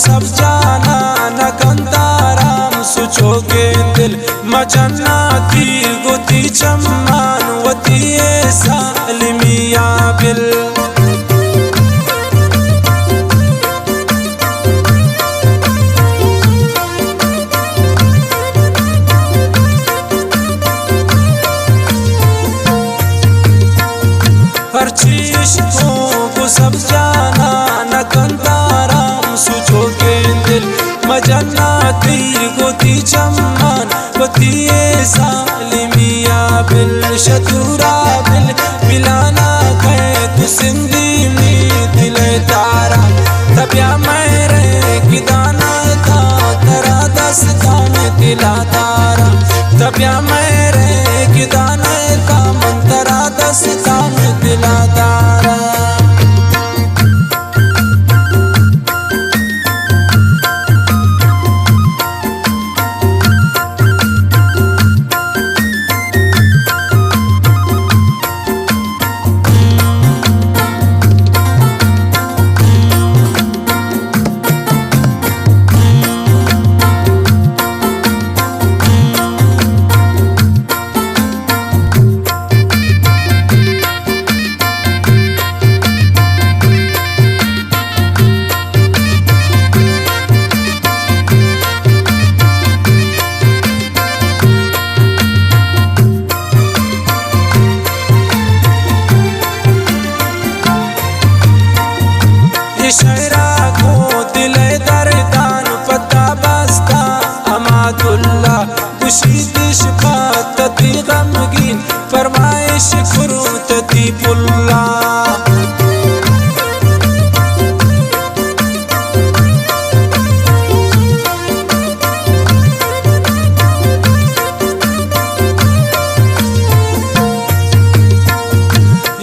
सब जाना न गंदाराम सुचो के दिल मजना तीर गोती चम्मान वती सालमिया बिल हर चीज को सब जाना न गंदाराम सुचो के दिल मजना तीर गोती चम्मान गोती सालमिया बिल शतूरा बिल मिलाना गए तू सिंधी में दिल तारा तबिया मेरे गिदाना था तरा दस्ता में दिला तारा तबिया मेरे गिदाना था मंतरा दस्ता में दिला तारा शहरा को दिल दरदान पता बस्ता अमादुल्ला खुशी दिश तती गमगीन फरमाइश करूं तती पुल्ला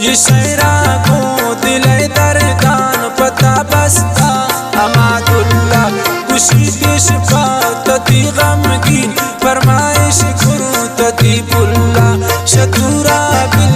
ये शहरा को दिल दरदान पता बस्ता अमादुल्ला खुशी दिश तती गमगीन फरमाइश करूं तती पुल्ला शतूरा बिल